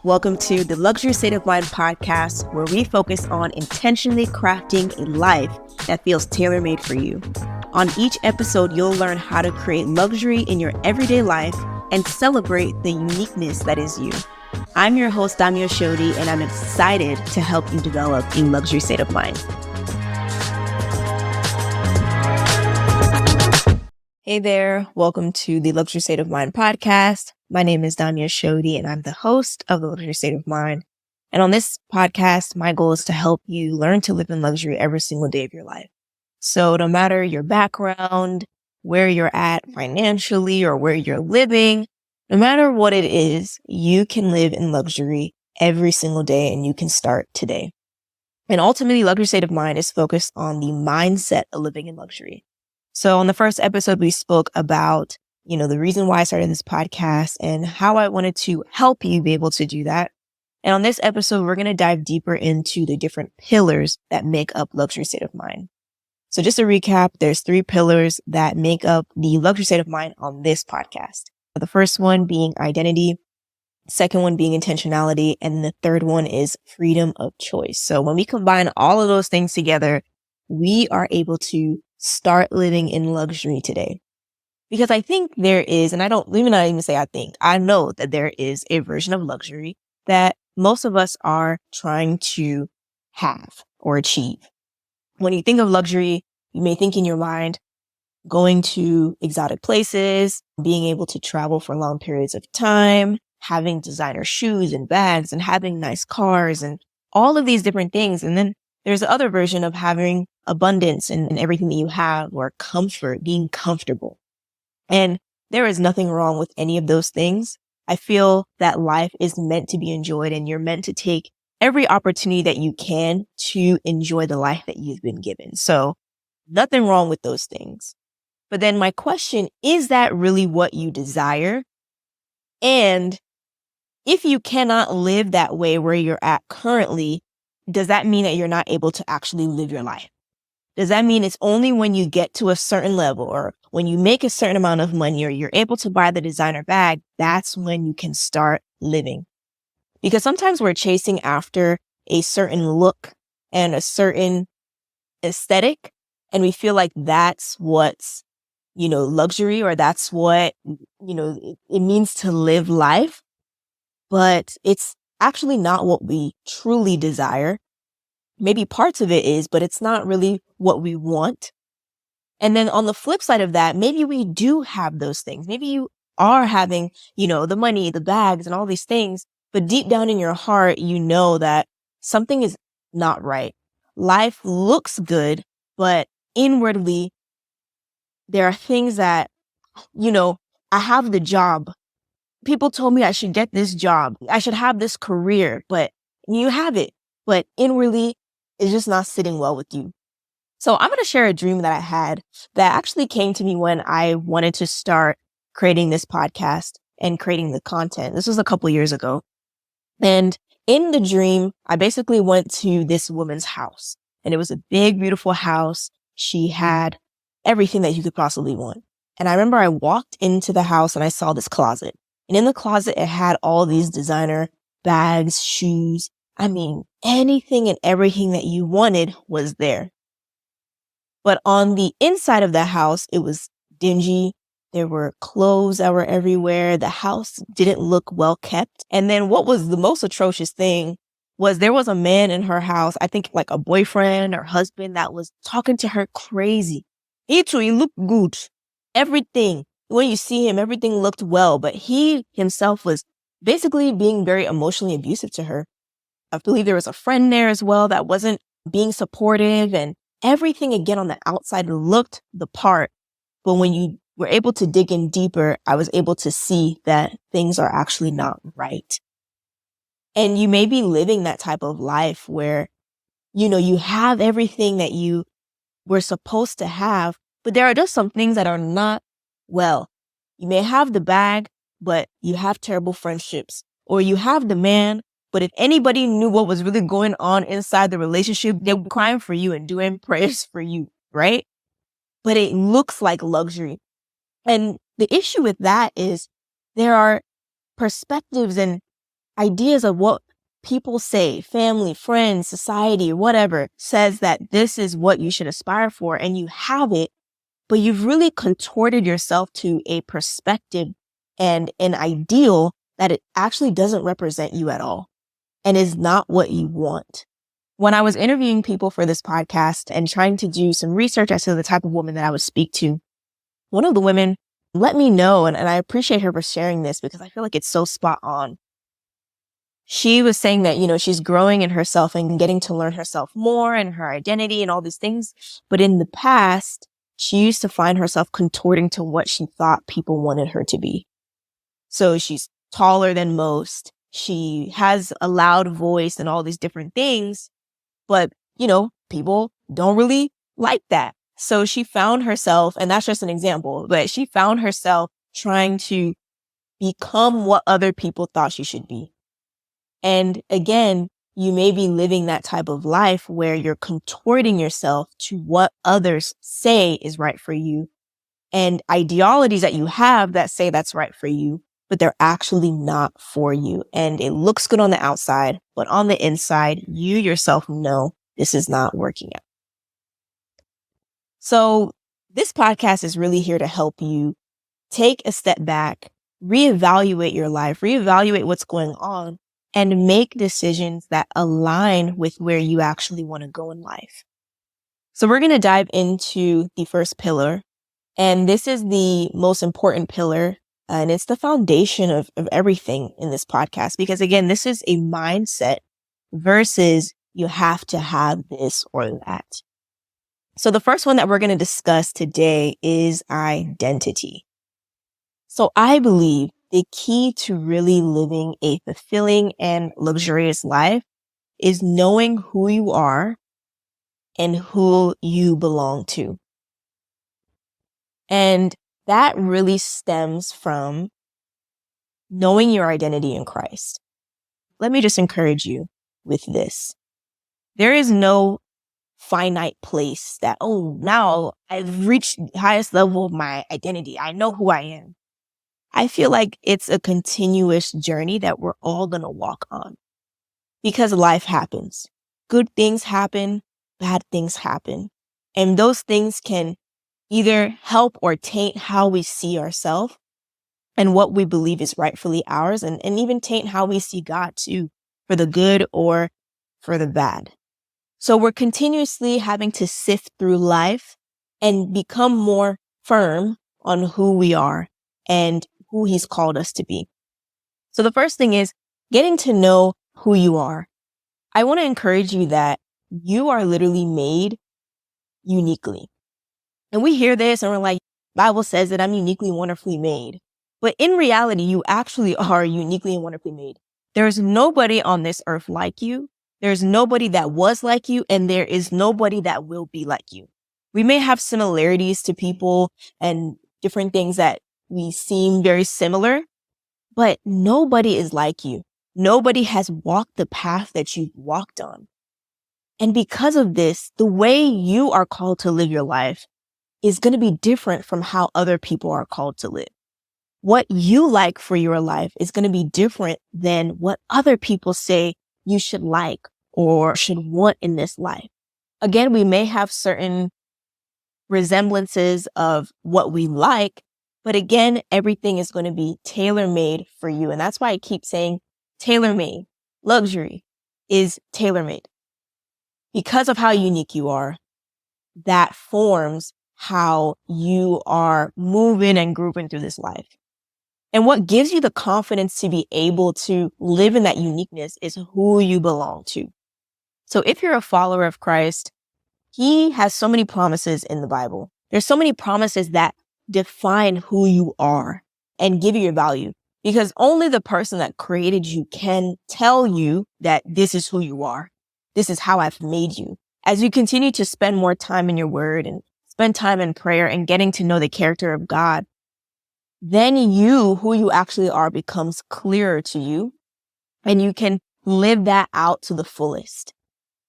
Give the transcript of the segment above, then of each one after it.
Welcome to the Luxury State of Mind podcast, where we focus on intentionally crafting a life that feels tailor-made for you. On each episode, you'll learn how to create luxury in your everyday life and celebrate the uniqueness that is you. I'm your host, Damia Shodi, and I'm excited to help you develop a luxury state of mind. Hey there, welcome to the Luxury State of Mind podcast. My name is Damia Shodi, and I'm the host of the Luxury State of Mind. And on this podcast, my goal is to help you learn to live in luxury every single day of your life. So no matter your background, where you're at financially, or where you're living, no matter what it is, you can live in luxury every single day, and you can start today. And ultimately, Luxury State of Mind is focused on the mindset of living in luxury. So on the first episode, we spoke about, the reason why I started this podcast and how I wanted to help you be able to do that. And on this episode, we're going to dive deeper into the different pillars that make up luxury state of mind. So just to recap, there's 3 pillars that make up the luxury state of mind on this podcast. The first one being identity, second one being intentionality, and the third one is freedom of choice. So when we combine all of those things together, we are able to start living in luxury today. Because I think there is, and I know that there is a version of luxury that most of us are trying to have or achieve. When you think of luxury, you may think in your mind, going to exotic places, being able to travel for long periods of time, having designer shoes and bags, and having nice cars, and all of these different things. And then there's the other version of having abundance in everything that you have, or comfort, being comfortable. And there is nothing wrong with any of those things. I feel that life is meant to be enjoyed, and you're meant to take every opportunity that you can to enjoy the life that you've been given. So nothing wrong with those things. But then my question, is that really what you desire? And if you cannot live that way where you're at currently, does that mean that you're not able to actually live your life? Does that mean it's only when you get to a certain level, or when you make a certain amount of money, or you're able to buy the designer bag, that's when you can start living? Because sometimes we're chasing after a certain look and a certain aesthetic, and we feel like that's what's, luxury, or that's what, it means to live life. But it's actually not what we truly desire. Maybe parts of it is, but it's not really what we want. And then on the flip side of that, maybe we do have those things. Maybe you are having, the money, the bags, and all these things, but deep down in your heart, you know that something is not right. Life looks good, but inwardly, there are things that, I have the job. People told me I should get this job. I should have this career, but you have it. But inwardly, it's just not sitting well with you. So I'm going to share a dream that I had that actually came to me when I wanted to start creating this podcast and creating the content. This was a couple years ago. And in the dream, I basically went to this woman's house, and it was a big, beautiful house. She had everything that you could possibly want. And I remember I walked into the house and I saw this closet. And in the closet, it had all these designer bags, shoes. Anything and everything that you wanted was there. But on the inside of the house, it was dingy. There were clothes that were everywhere. The house didn't look well kept. And then what was the most atrocious thing was there was a man in her house, I think like a boyfriend or husband, that was talking to her crazy. He looked good. Everything. When you see him, everything looked well, but he himself was basically being very emotionally abusive to her. I believe there was a friend there as well that wasn't being supportive, and everything again on the outside looked the part. But when you were able to dig in deeper, I was able to see that things are actually not right. And you may be living that type of life where, you have everything that you were supposed to have, but there are just some things that are not well. You may have the bag, but you have terrible friendships. Or you have the man, but if anybody knew what was really going on inside the relationship, they were crying for you and doing prayers for you, right? But it looks like luxury. And the issue with that is there are perspectives and ideas of what people say, family, friends, society, whatever, says that this is what you should aspire for, and you have it, but you've really contorted yourself to a perspective and an ideal that it actually doesn't represent you at all and is not what you want. When I was interviewing people for this podcast and trying to do some research as to the type of woman that I would speak to, one of the women let me know, and I appreciate her for sharing this because I feel like it's so spot on. She was saying that, she's growing in herself and getting to learn herself more and her identity and all these things. But in the past, she used to find herself contorting to what she thought people wanted her to be. So she's taller than most. She has a loud voice and all these different things. But, people don't really like that. So she found herself, and that's just an example, but she found herself trying to become what other people thought she should be. And again, you may be living that type of life where you're contorting yourself to what others say is right for you and ideologies that you have that say that's right for you, but they're actually not for you. And it looks good on the outside, but on the inside, you yourself know this is not working out. So this podcast is really here to help you take a step back, reevaluate your life, reevaluate what's going on, and make decisions that align with where you actually want to go in life. So we're going to dive into the first pillar. And this is the most important pillar. And it's the foundation of everything in this podcast. Because again, this is a mindset versus you have to have this or that. So the first one that we're going to discuss today is identity. So I believe the key to really living a fulfilling and luxurious life is knowing who you are and who you belong to. And that really stems from knowing your identity in Christ. Let me just encourage you with this. There is no finite place that, now I've reached the highest level of my identity. I know who I am. I feel like it's a continuous journey that we're all going to walk on because life happens. Good things happen, bad things happen. And those things can either help or taint how we see ourselves and what we believe is rightfully ours, and even taint how we see God too, for the good or for the bad. So we're continuously having to sift through life and become more firm on who we are and who He's called us to be. So the first thing is getting to know who you are. I want to encourage you that you are literally made uniquely. And we hear this and we're like, Bible says that I'm uniquely, wonderfully made. But in reality, you actually are uniquely and wonderfully made. There's nobody on this earth like you. There's nobody that was like you, and there is nobody that will be like you. We may have similarities to people and different things that we seem very similar, but nobody is like you. Nobody has walked the path that you've walked on. And because of this, the way you are called to live your life is going to be different from how other people are called to live. What you like for your life is going to be different than what other people say you should like or should want in this life. Again, we may have certain resemblances of what we like, but again, everything is going to be tailor-made for you. And that's why I keep saying tailor-made. Luxury is tailor-made. Because of how unique you are, that forms how you are moving and grooving through this life. And what gives you the confidence to be able to live in that uniqueness is who you belong to. So if you're a follower of Christ, He has so many promises in the Bible. There's so many promises that define who you are and give you your value, because only the person that created you can tell you that this is who you are. This is how I've made you. As you continue to spend more time in your word and spend time in prayer and getting to know the character of God, then who you actually are, becomes clearer to you, and you can live that out to the fullest.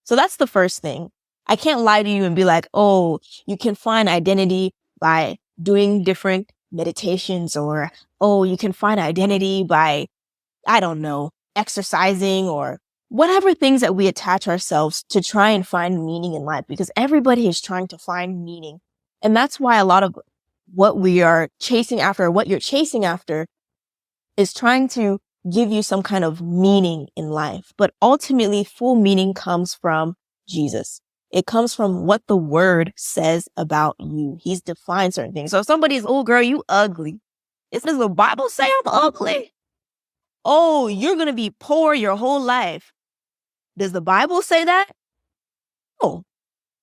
So that's the first thing. I can't lie to you and be like, you can find identity by doing different meditations, or, you can find identity by, I don't know, exercising or whatever things that we attach ourselves to try and find meaning in life, because everybody is trying to find meaning. And that's why a lot of what we are chasing after, what you're chasing after, is trying to give you some kind of meaning in life. But ultimately, full meaning comes from Jesus. It comes from what the word says about you. He's defined certain things. So if somebody's, oh girl, you ugly. Does the Bible say I'm ugly? Oh, you're going to be poor your whole life. Does the Bible say that? No.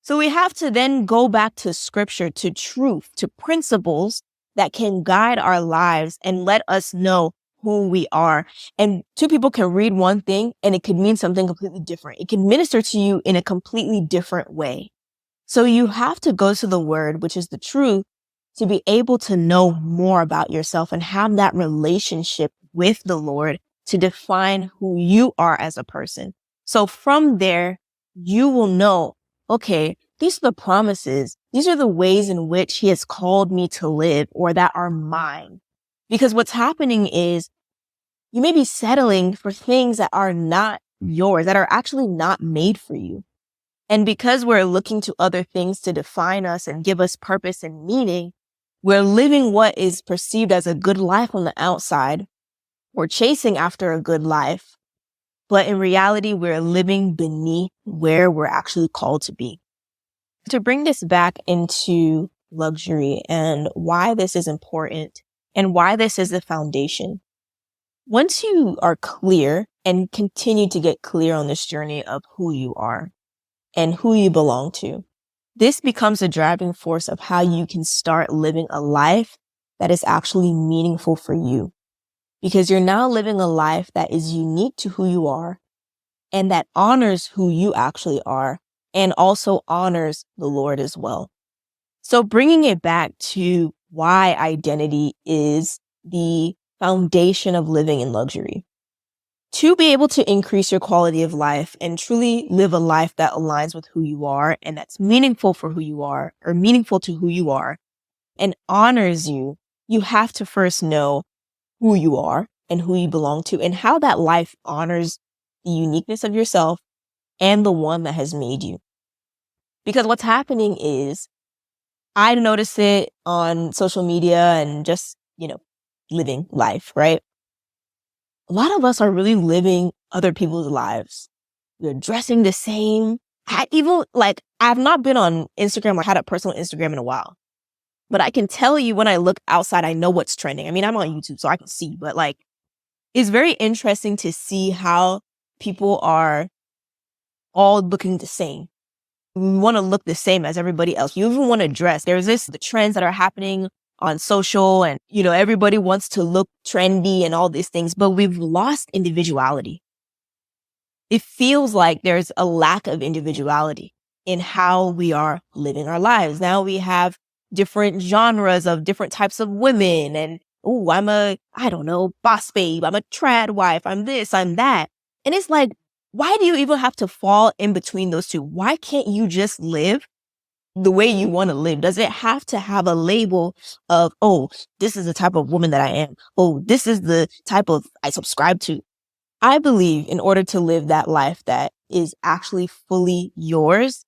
So we have to then go back to scripture, to truth, to principles that can guide our lives and let us know who we are. And two people can read one thing and it could mean something completely different. It can minister to you in a completely different way. So you have to go to the word, which is the truth, to be able to know more about yourself and have that relationship with the Lord to define who you are as a person. So from there, you will know, okay, these are the promises. These are the ways in which he has called me to live or that are mine. Because what's happening is you may be settling for things that are not yours, that are actually not made for you. And because we're looking to other things to define us and give us purpose and meaning, we're living what is perceived as a good life on the outside. We're chasing after a good life, but in reality, we're living beneath where we're actually called to be. To bring this back into luxury and why this is important and why this is the foundation. Once you are clear and continue to get clear on this journey of who you are and who you belong to, this becomes a driving force of how you can start living a life that is actually meaningful for you. Because you're now living a life that is unique to who you are and that honors who you actually are and also honors the Lord as well. So bringing it back to why identity is the foundation of living in luxury. To be able to increase your quality of life and truly live a life that aligns with who you are and that's meaningful for who you are or meaningful to who you are and honors you, you have to first know who you are and who you belong to and how that life honors the uniqueness of yourself and the one that has made you. Because what's happening is I notice it on social media and just, living life, right? A lot of us are really living other people's lives. We're dressing the same. I've not been on Instagram or had a personal Instagram in a while. But I can tell you when I look outside, I know what's trending. I mean, I'm on YouTube, so I can see, but it's very interesting to see how people are all looking the same. We want to look the same as everybody else. You even want to dress. There's the trends that are happening on social and, everybody wants to look trendy and all these things, but we've lost individuality. It feels like there's a lack of individuality in how we are living our lives. Now we have different genres of different types of women and, I'm boss babe. I'm a trad wife. I'm this, I'm that. And it's like, why do you even have to fall in between those two? Why can't you just live the way you want to live? Does it have to have a label of, this is the type of woman that I am. This is the type of I subscribe to. I believe in order to live that life that is actually fully yours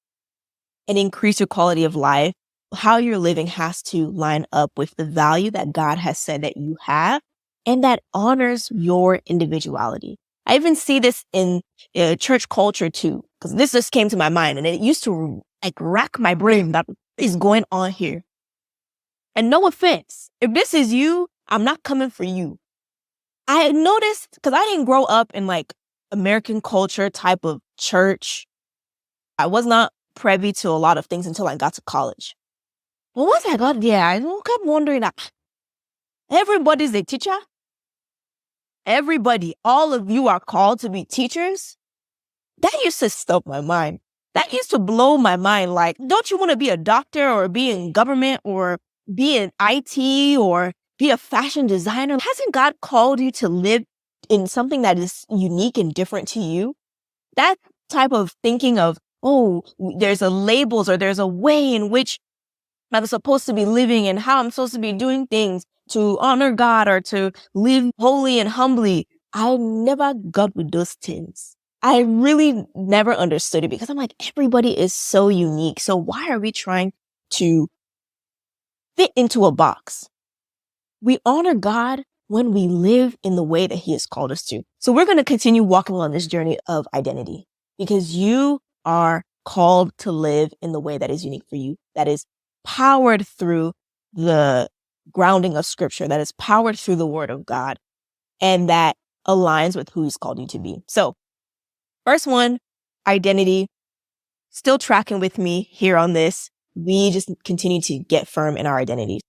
and increase your quality of life, how you're living has to line up with the value that God has said that you have and that honors your individuality. I even see this in church culture too, because this just came to my mind and it used to rack my brain that is going on here. And no offense, if this is you, I'm not coming for you. I noticed, because I didn't grow up in American culture type of church. I was not privy to a lot of things until I got to college. But once I got there, I kept wondering that everybody's a teacher. Everybody, all of you are called to be teachers. That used to stop my mind. That used to blow my mind. Don't you want to be a doctor or be in government or be in IT or be a fashion designer? Hasn't God called you to live in something that is unique and different to you? That type of thinking of, there's a labels or there's a way in which I'm supposed to be living and how I'm supposed to be doing things to honor God or to live holy and humbly. I never got with those things. I really never understood it because I'm like, everybody is so unique. So why are we trying to fit into a box? We honor God when we live in the way that he has called us to. So we're going to continue walking on this journey of identity because you are called to live in the way that is unique for you, that is powered through the grounding of scripture, that is powered through the word of God, and that aligns with who he's called you to be. So first one, identity. Still tracking with me here on this. We just continue to get firm in our identities.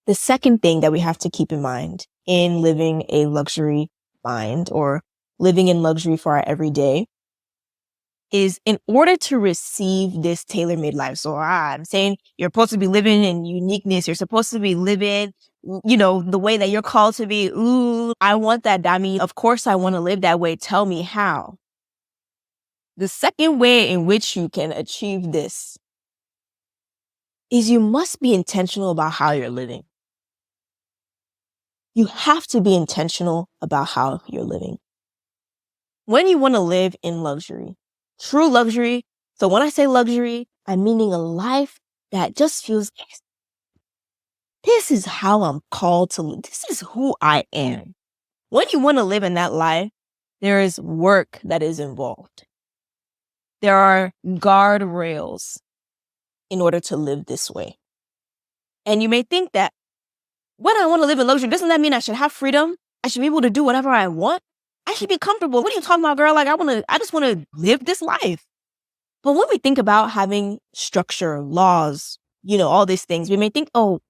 The second thing that we have to keep in mind in living a luxury mind or living in luxury for our everyday is in order to receive this tailor-made life. So I'm saying you're supposed to be living in uniqueness. You're supposed to be living, the way that you're called to be. Ooh, I want that, Dami. Of course I want to live that way. Tell me how. The second way in which you can achieve this is you must be intentional about how you're living. You have to be intentional about how you're living. When you want to live in luxury, true luxury. So when I say luxury, I'm meaning a life that just feels, this is how I'm called to live. This is who I am. When you want to live in that life, there is work that is involved. There are guardrails in order to live this way. And you may think that when I want to live in luxury, doesn't that mean I should have freedom? I should be able to do whatever I want? I should be comfortable. What are you talking about, girl? Like, I just want to live this life. But when we think about having structure, laws, all these things, we may think, oh,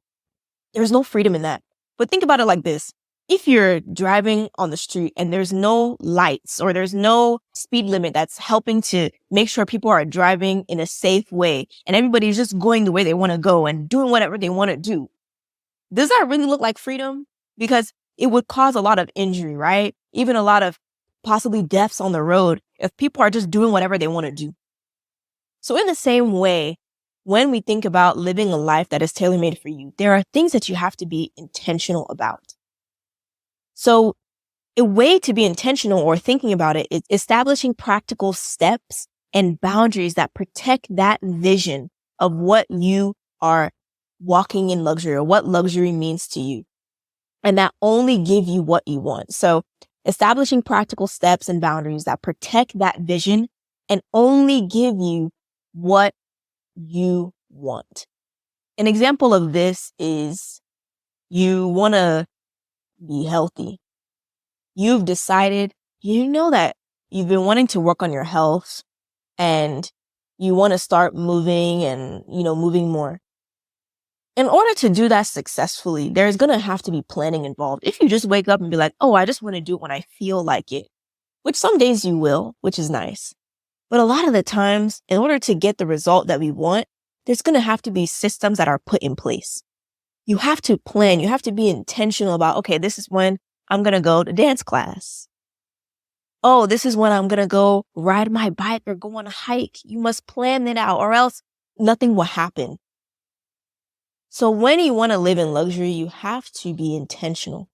there's no freedom in that. But think about it like this. If you're driving on the street and there's no lights or there's no speed limit that's helping to make sure people are driving in a safe way and everybody's just going the way they want to go and doing whatever they want to do, does that really look like freedom? Because it would cause a lot of injury, right? Even a lot of possibly deaths on the road if people are just doing whatever they want to do. So in the same way, when we think about living a life that is tailor-made for you, there are things that you have to be intentional about. So a way to be intentional or thinking about it is establishing practical steps and boundaries that protect that vision of what you are walking in luxury or what luxury means to you, and that only give you what you want. So establishing practical steps and boundaries that protect that vision and only give you what you want. An example of this is you want to be healthy. You've decided, that you've been wanting to work on your health and you want to start moving and, moving more. In order to do that successfully, there's going to have to be planning involved. If you just wake up and be like, oh, I just want to do it when I feel like it, which some days you will, which is nice. But a lot of the times, in order to get the result that we want, there's going to have to be systems that are put in place. You have to plan. You have to be intentional about, okay, this is when I'm going to go to dance class. Oh, this is when I'm going to go ride my bike or go on a hike. You must plan it out or else nothing will happen. So when you want to live in luxury, you have to be intentional.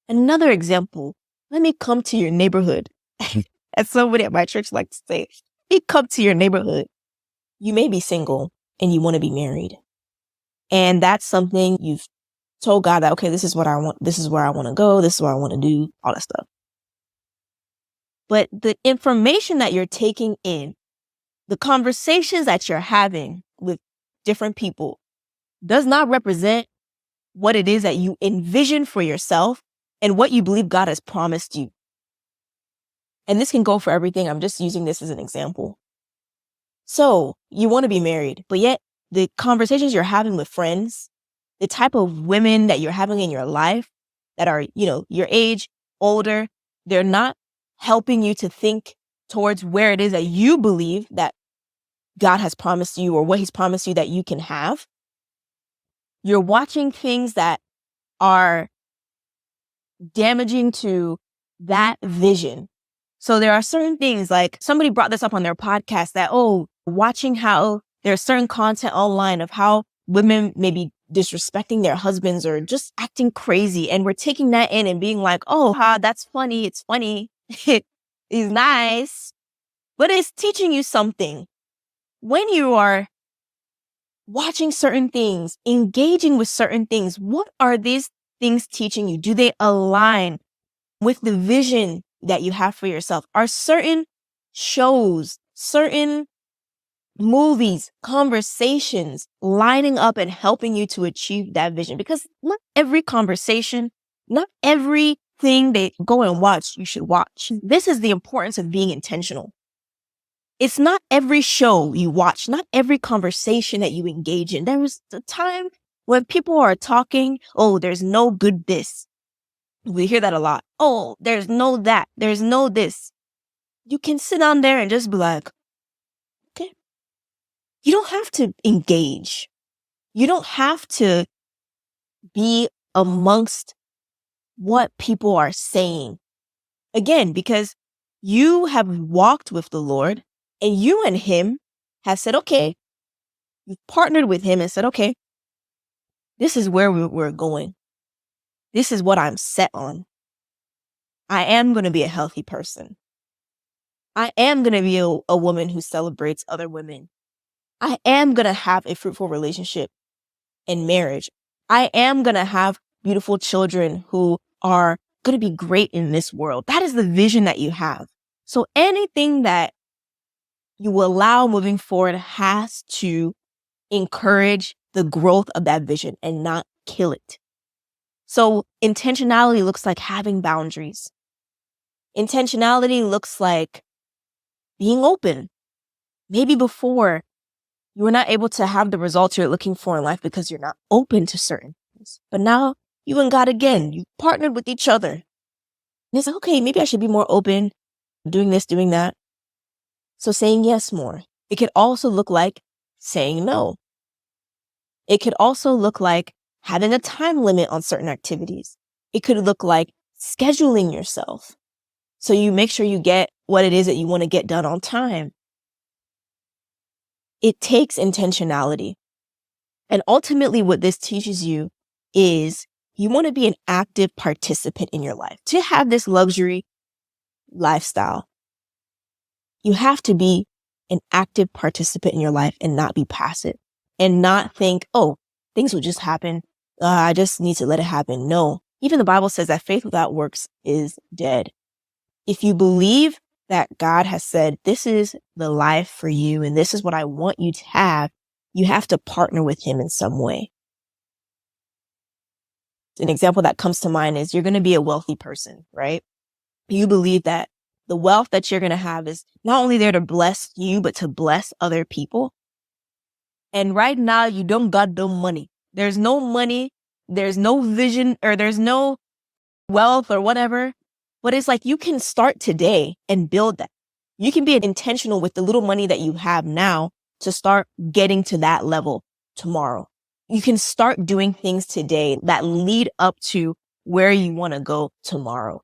Another example, let me come to your neighborhood. As somebody at my church likes to say, let me come to your neighborhood. You may be single and you want to be married. And that's something you've told God that, okay, this is what I want. This is where I want to go. This is what I want to do, all that stuff. But the information that you're taking in, the conversations that you're having with different people does not represent what it is that you envision for yourself and what you believe God has promised you. And this can go for everything. I'm just using this as an example. So you want to be married, but yet the conversations you're having with friends, the type of women that you're having in your life that are, your age, older, they're not helping you to think towards where it is that you believe that God has promised you or what he's promised you that you can have. You're watching things that are damaging to that vision. So there are certain things, like somebody brought this up on their podcast that, watching how there's certain content online of how women may be disrespecting their husbands or just acting crazy. And we're taking that in and being like, oh, that's funny. It's funny. It's nice. But it's teaching you something. When you are watching certain things, engaging with certain things, what are these things teaching you? Do they align with the vision that you have for yourself? Are certain shows, certain movies, conversations lining up and helping you to achieve that vision? Because not every conversation, not everything they go and watch, you should watch. This is the importance of being intentional. It's not every show you watch, not every conversation that you engage in. There was a time when people are talking, oh, there's no good this. We hear that a lot. Oh, there's no that. There's no this. You can sit down there and just be like, okay. You don't have to engage. You don't have to be amongst what people are saying. Again, because you have walked with the Lord and you and him have said, okay, you've partnered with him and said, okay, this is where we're going. This is what I'm set on. I am going to be a healthy person. I am going to be a woman who celebrates other women. I am going to have a fruitful relationship and marriage. I am going to have beautiful children who are going to be great in this world. That is the vision that you have. So anything that you allow moving forward has to encourage the growth of that vision and not kill it. So intentionality looks like having boundaries. Intentionality looks like being open. Maybe before you were not able to have the results you're looking for in life because you're not open to certain things. But now you and God, again, you partnered with each other. And it's like, okay, maybe I should be more open, doing this, doing that. So saying yes more. It could also look like saying no. It could also look like having a time limit on certain activities. It could look like scheduling yourself so you make sure you get what it is that you want to get done on time. It takes intentionality. And ultimately what this teaches you is you want to be an active participant in your life. To have this luxury lifestyle, you have to be an active participant in your life and not be passive and not think, oh, things will just happen. I just need to let it happen. No, even the Bible says that faith without works is dead. If you believe that God has said, this is the life for you and this is what I want you to have to partner with him in some way. An example that comes to mind is you're going to be a wealthy person, right? You believe that the wealth that you're going to have is not only there to bless you, but to bless other people. And right now you don't got no money. There's no money. There's no vision or there's no wealth or whatever. But it's like you can start today and build that. You can be intentional with the little money that you have now to start getting to that level tomorrow. You can start doing things today that lead up to where you want to go tomorrow.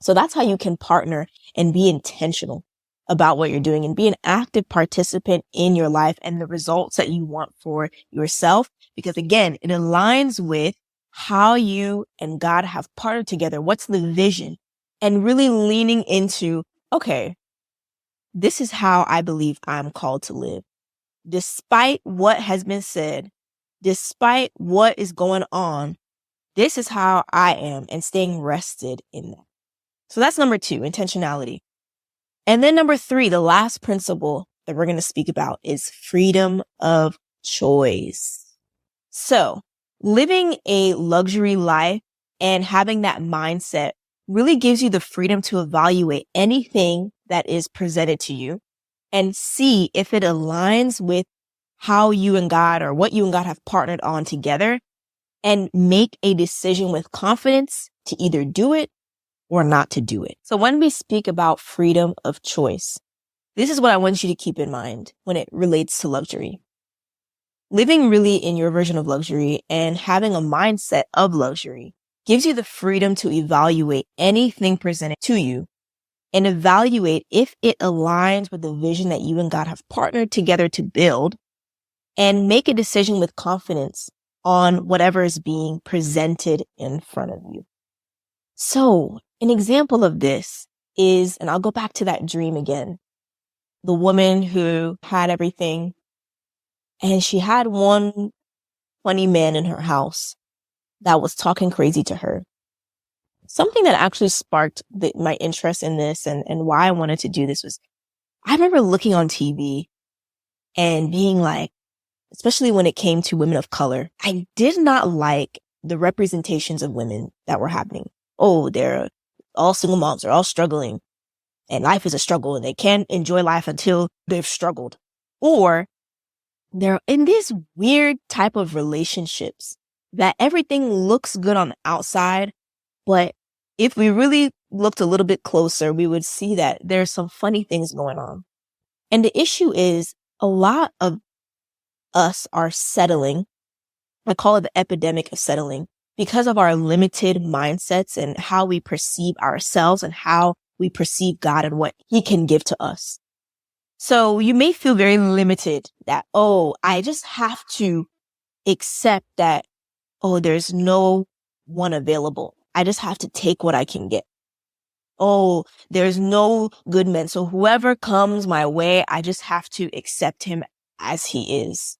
So that's how you can partner and be intentional about what you're doing and be an active participant in your life and the results that you want for yourself. Because again, it aligns with how you and God have partnered together. What's the vision? And really leaning into, okay, this is how I believe I'm called to live. Despite what has been said, despite what is going on, this is how I am, and staying rested in that. So that's number 2, intentionality. And then number 3, the last principle that we're going to speak about is freedom of choice. So living a luxury life and having that mindset really gives you the freedom to evaluate anything that is presented to you and see if it aligns with how you and God or what you and God have partnered on together, and make a decision with confidence to either do it or not to do it. So when we speak about freedom of choice, this is what I want you to keep in mind when it relates to luxury. Living really in your version of luxury and having a mindset of luxury gives you the freedom to evaluate anything presented to you and evaluate if it aligns with the vision that you and God have partnered together to build, and make a decision with confidence on whatever is being presented in front of you. So an example of this is, and I'll go back to that dream again, the woman who had everything and she had one funny man in her house that was talking crazy to her. Something that actually sparked my interest in this and why I wanted to do this was, I remember looking on TV and being like, especially when it came to women of color, I did not like the representations of women that were happening. Oh, they're all single moms, they're all struggling, and life is a struggle, and they can't enjoy life until they've struggled. Or they're in these weird type of relationships that everything looks good on the outside, but if we really looked a little bit closer, we would see that there's some funny things going on. And the issue is a lot of us are settling. I call it the epidemic of settling because of our limited mindsets and how we perceive ourselves and how we perceive God and what He can give to us. So you may feel very limited that, oh, I just have to accept that, oh, there's no one available. I just have to take what I can get. Oh, there's no good men. So whoever comes my way, I just have to accept him as he is.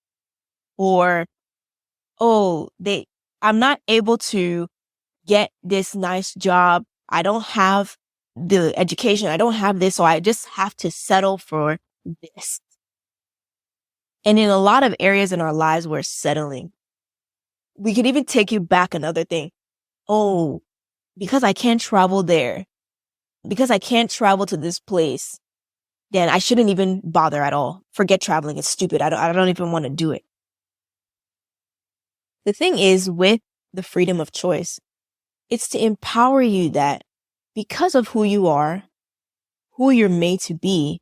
Or, oh, I'm not able to get this nice job. I don't have the education. I don't have this. So I just have to settle for this. And in a lot of areas in our lives, we're settling. We could even take you back another thing. Oh, because I can't travel there, because I can't travel to this place, then I shouldn't even bother at all. Forget traveling. It's stupid. I don't even want to do it. The thing is, with the freedom of choice, it's to empower you that because of who you are, who you're made to be,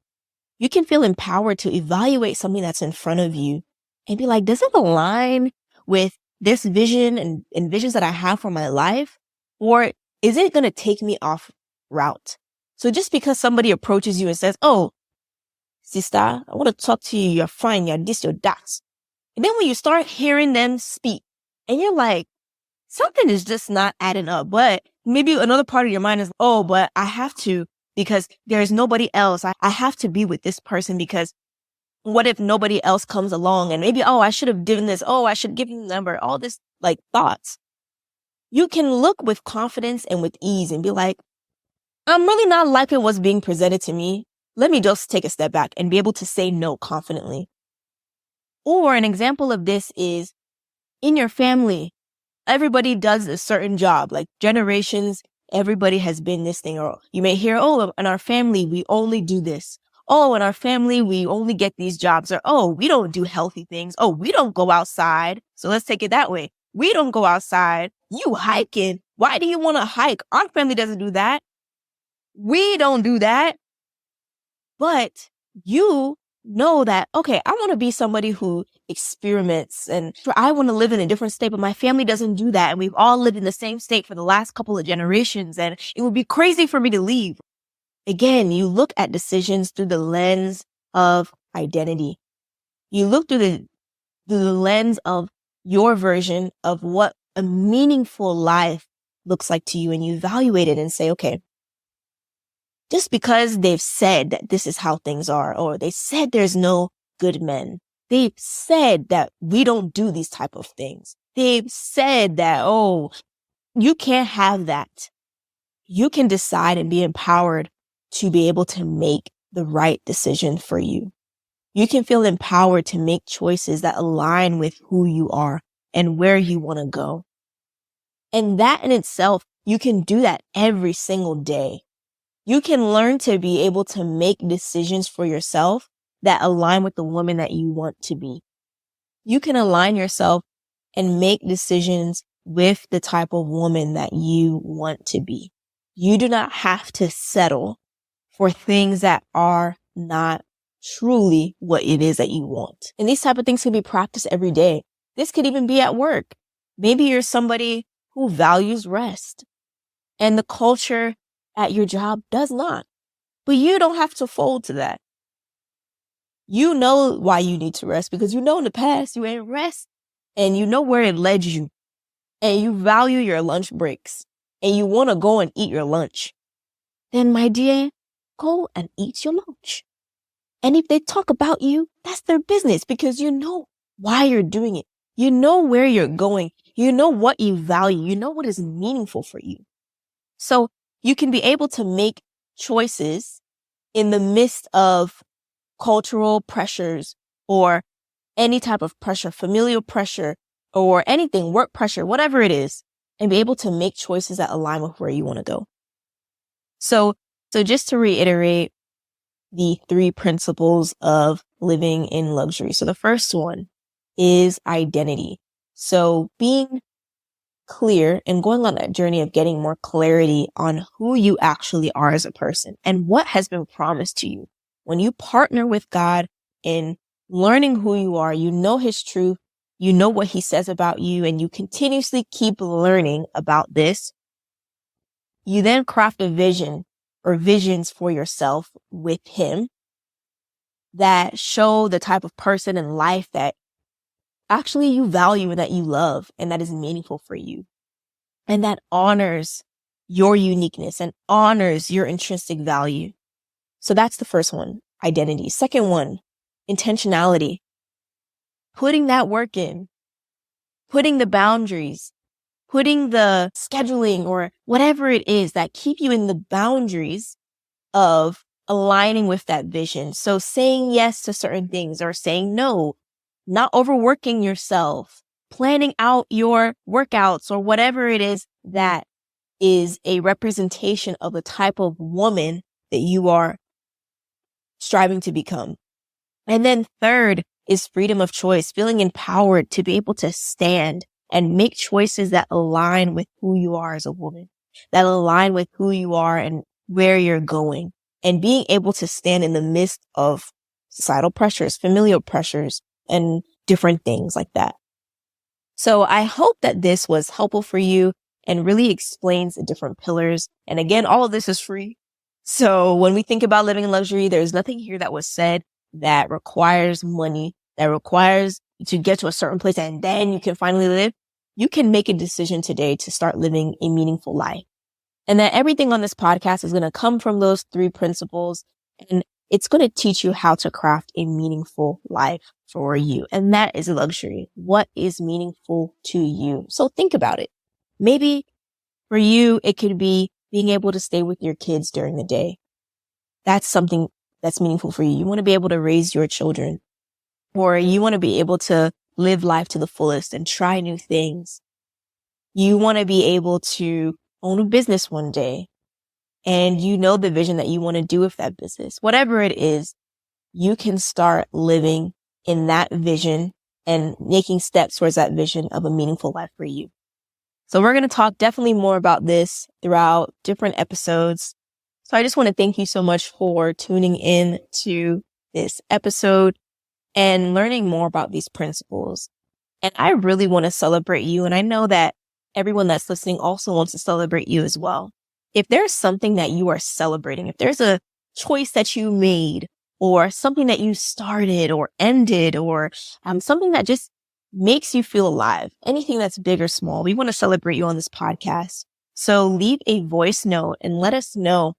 you can feel empowered to evaluate something that's in front of you and be like, does it align with this vision and visions that I have for my life? Or is it going to take me off route? So just because somebody approaches you and says, oh, sister, I want to talk to you. You're fine. You're this, you're that. And then when you start hearing them speak and you're like, something is just not adding up. But maybe another part of your mind is, oh, but I have to because there's nobody else. I have to be with this person because what if nobody else comes along and maybe, oh, I should have given this. Oh, I should give him the number. All this like thoughts. You can look with confidence and with ease and be like, I'm really not liking what's being presented to me. Let me just take a step back and be able to say no confidently. Or an example of this is in your family. Everybody does a certain job, like generations, everybody has been this thing. Or you may hear, oh, in our family, we only do this. Oh, in our family, we only get these jobs. Or, oh, we don't do healthy things. Oh, we don't go outside. So let's take it that way. We don't go outside. You hiking. Why do you want to hike? Our family doesn't do that. We don't do that. But you know that, okay, I want to be somebody who experiments and I want to live in a different state, but my family doesn't do that. And we've all lived in the same state for the last couple of generations. And it would be crazy for me to leave. Again, you look at decisions through the lens of identity. You look through the lens of your version of what a meaningful life looks like to you. And you evaluate it and say, okay, just because they've said that this is how things are, or they said there's no good men. They've said that we don't do these type of things. They've said that, oh, you can't have that. You can decide and be empowered to be able to make the right decision for you. You can feel empowered to make choices that align with who you are and where you want to go. And that in itself, you can do that every single day. You can learn to be able to make decisions for yourself that align with the woman that you want to be. You can align yourself and make decisions with the type of woman that you want to be. You do not have to settle for things that are not truly what it is that you want. And these type of things can be practiced every day. This could even be at work. Maybe you're somebody who values rest and the culture at your job does not. But you don't have to fold to that. You know why you need to rest because you know in the past you ain't rest and you know where it led you, and you value your lunch breaks, and you want to go and eat your lunch, then my dear, go and eat your lunch. And if they talk about you, that's their business, because you know why you're doing it. You know where you're going. You know what you value. You know what is meaningful for you. So you can be able to make choices in the midst of cultural pressures or any type of pressure, familial pressure or anything, work pressure, whatever it is, and be able to make choices that align with where you want to go. So just to reiterate the 3 principles of living in luxury. So the first one is identity. So being clear and going on that journey of getting more clarity on who you actually are as a person and what has been promised to you. When you partner with God in learning who you are, you know his truth, you know what he says about you, and you continuously keep learning about this. You then craft a vision or visions for yourself with him that show the type of person in life that actually you value and that you love and that is meaningful for you. And that honors your uniqueness and honors your intrinsic value. So that's the first one, identity. Second one, intentionality. Putting that work in, putting the boundaries, putting the scheduling or whatever it is that keep you in the boundaries of aligning with that vision. So saying yes to certain things or saying no, not overworking yourself, planning out your workouts or whatever it is that is a representation of the type of woman that you are striving to become. And then third is freedom of choice, feeling empowered to be able to stand and make choices that align with who you are as a woman, that align with who you are and where you're going, and being able to stand in the midst of societal pressures, familial pressures, and different things like that. So I hope that this was helpful for you and really explains the different pillars. And again, all of this is free. So when we think about living in luxury, there's nothing here that was said that requires money, that requires to get to a certain place and then you can finally live. You can make a decision today to start living a meaningful life. And that everything on this podcast is going to come from those 3 principles, and it's going to teach you how to craft a meaningful life for you. And that is a luxury. What is meaningful to you? So think about it. Maybe for you, it could be being able to stay with your kids during the day. That's something that's meaningful for you. You want to be able to raise your children, or you want to be able to live life to the fullest and try new things. You want to be able to own a business one day, and you know the vision that you want to do with that business. Whatever it is, you can start living in that vision and making steps towards that vision of a meaningful life for you. So we're going to talk definitely more about this throughout different episodes. So I just want to thank you so much for tuning in to this episode and learning more about these principles. And I really want to celebrate you. And I know that everyone that's listening also wants to celebrate you as well. If there's something that you are celebrating, if there's a choice that you made or something that you started or ended or something that just makes you feel alive, anything that's big or small, we want to celebrate you on this podcast. So leave a voice note and let us know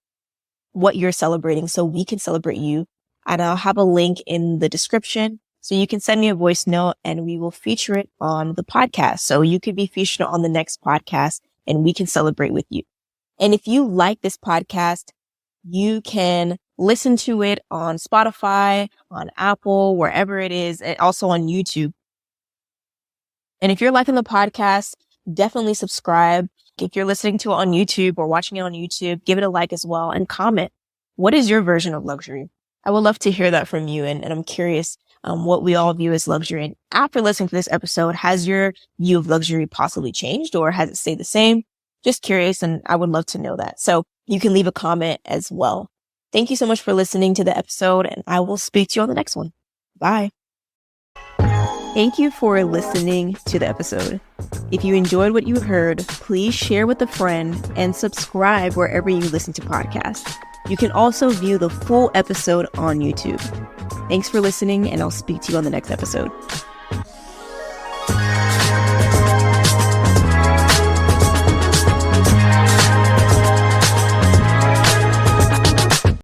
what you're celebrating so we can celebrate you. And I'll have a link in the description so you can send me a voice note and we will feature it on the podcast. So you could be featured on the next podcast and we can celebrate with you. And if you like this podcast, you can listen to it on Spotify, on Apple, wherever it is, and also on YouTube. And if you're liking the podcast, definitely subscribe. If you're listening to it on YouTube or watching it on YouTube, give it a like as well and comment. What is your version of luxury? I would love to hear that from you. And I'm curious what we all view as luxury. And after listening to this episode, has your view of luxury possibly changed or has it stayed the same? Just curious, and I would love to know that. So you can leave a comment as well. Thank you so much for listening to the episode, and I will speak to you on the next one. Bye. Thank you for listening to the episode. If you enjoyed what you heard, please share with a friend and subscribe wherever you listen to podcasts. You can also view the full episode on YouTube. Thanks for listening, and I'll speak to you on the next episode.